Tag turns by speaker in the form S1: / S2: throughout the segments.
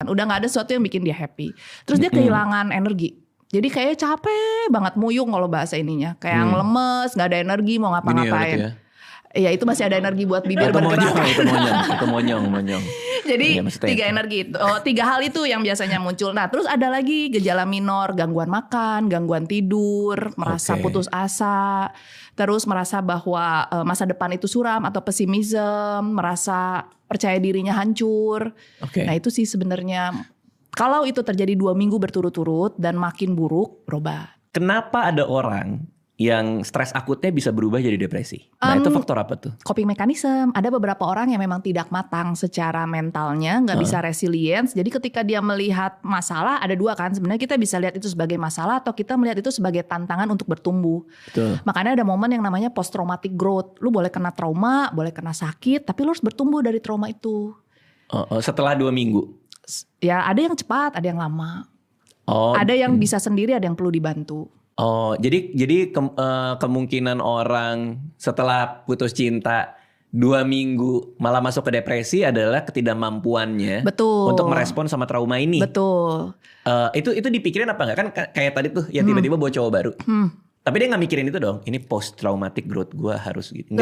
S1: kan. Udah gak ada sesuatu yang bikin dia happy. Terus dia kehilangan energi. Jadi kayaknya capek banget, muyung kalau bahasa ininya. Kayak lemes, gak ada energi mau ngapa-ngapain. Iya itu masih ada energi buat bibir bergerak.
S2: Itu monyong.
S1: Jadi 3 energi, 3 hal itu yang biasanya muncul. Nah terus ada lagi gejala minor, gangguan makan, gangguan tidur, merasa putus asa, terus merasa bahwa masa depan itu suram atau pesimism, merasa percaya dirinya hancur. Nah itu sih sebenarnya kalau itu terjadi 2 minggu berturut-turut dan makin buruk, berobat.
S2: Kenapa ada orang yang stres akutnya bisa berubah jadi depresi? Nah itu faktor apa tuh?
S1: Coping mechanism. Ada beberapa orang yang memang tidak matang secara mentalnya, gak bisa resilience. Jadi ketika dia melihat masalah, ada 2 kan. Sebenarnya kita bisa lihat itu sebagai masalah atau kita melihat itu sebagai tantangan untuk bertumbuh. Betul. Makanya ada momen yang namanya post traumatic growth. Lu boleh kena trauma, boleh kena sakit, tapi lu harus bertumbuh dari trauma itu.
S2: Setelah 2 minggu?
S1: Ya ada yang cepat, ada yang lama. Ada yang bisa sendiri, ada yang perlu dibantu.
S2: Jadi kemungkinan orang setelah putus cinta 2 minggu malah masuk ke depresi adalah ketidakmampuannya untuk merespon sama trauma ini.
S1: Betul.
S2: Itu dipikirin apa enggak? Kan kayak tadi tuh yang tiba-tiba bawa cowok baru. Tapi dia gak mikirin itu dong. Ini post traumatic growth gue harus gitu.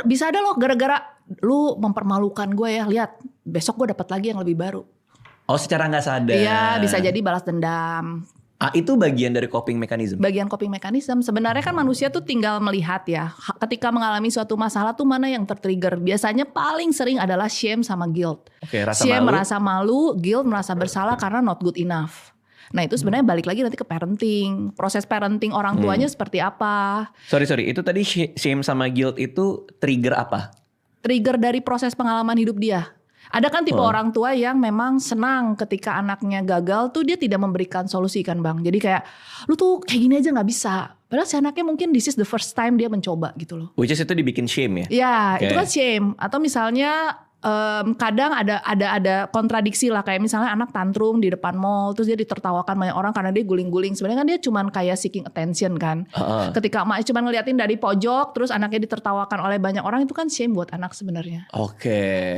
S1: Bisa ada loh gara-gara lu mempermalukan gue ya. Lihat besok gue dapat lagi yang lebih baru.
S2: Secara gak sadar.
S1: Iya bisa jadi balas dendam.
S2: Itu bagian dari coping mechanism.
S1: Bagian coping mechanism. Sebenarnya kan manusia tuh tinggal melihat ya. Ketika mengalami suatu masalah tuh mana yang tertrigger. Biasanya paling sering adalah shame sama guilt. Merasa malu, guilt merasa bersalah karena not good enough. Nah itu sebenarnya balik lagi nanti ke parenting. Proses parenting orang tuanya seperti apa.
S2: Sorry. Itu tadi shame sama guilt itu trigger apa?
S1: Trigger dari proses pengalaman hidup dia. Ada kan tipe orang tua yang memang senang ketika anaknya gagal tuh dia tidak memberikan solusi kan Bang. Jadi kayak lu tuh kayak gini aja gak bisa. Padahal si anaknya mungkin this is the first time dia mencoba gitu loh.
S2: Which is itu dibikin shame ya?
S1: Iya itu kan shame. Atau misalnya kadang ada kontradiksi lah. Kayak misalnya anak tantrum di depan mall. Terus dia ditertawakan banyak orang karena dia guling-guling. Sebenarnya kan dia cuman kayak seeking attention kan. Ketika emak cuman ngeliatin dari pojok. Terus anaknya ditertawakan oleh banyak orang. Itu kan shame buat anak sebenarnya.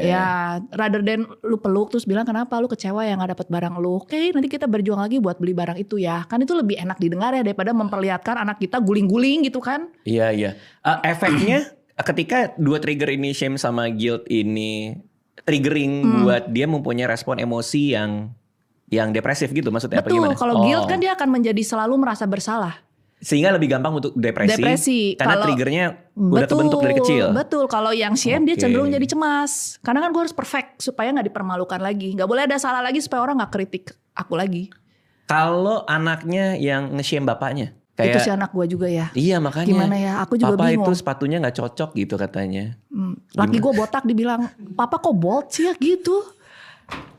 S1: Ya rather than lu peluk terus bilang kenapa lu kecewa ya gak dapet barang lu. Oke nanti kita berjuang lagi buat beli barang itu ya. Kan itu lebih enak didengar ya daripada memperlihatkan anak kita guling-guling gitu kan.
S2: Iya. Efeknya ketika 2 trigger ini shame sama guilt ini triggering buat dia mempunyai respon emosi yang depresif gitu maksudnya.
S1: Betul,
S2: apa gimana?
S1: Kalau guilt kan dia akan menjadi selalu merasa bersalah.
S2: Sehingga lebih gampang untuk depresi karena triggernya udah terbentuk dari kecil.
S1: Betul, kalau yang shame dia cenderung jadi cemas. Karena kan gue harus perfect supaya gak dipermalukan lagi. Gak boleh ada salah lagi supaya orang gak kritik aku lagi.
S2: Kalau anaknya yang nge-shame bapaknya?
S1: Itu si anak gue juga ya.
S2: Iya makanya.
S1: Gimana ya? Aku juga
S2: Papa
S1: bingung.
S2: itu sepatunya gak cocok gitu katanya.
S1: Laki gue botak dibilang, Papa kok bold sih ya gitu.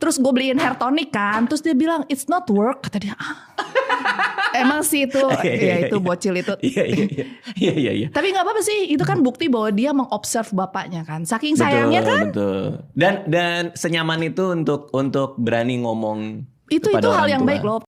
S1: Terus gue beliin hair tonic kan. Terus dia bilang, it's not work. Kata dia, emang sih itu. Ya itu bocil itu.
S2: Iya.
S1: Tapi gak apa-apa sih. Itu kan bukti bahwa dia mengobserve bapaknya kan. Saking sayangnya kan.
S2: Betul. Dan senyaman itu untuk berani ngomong.
S1: Itu hal yang baik loh.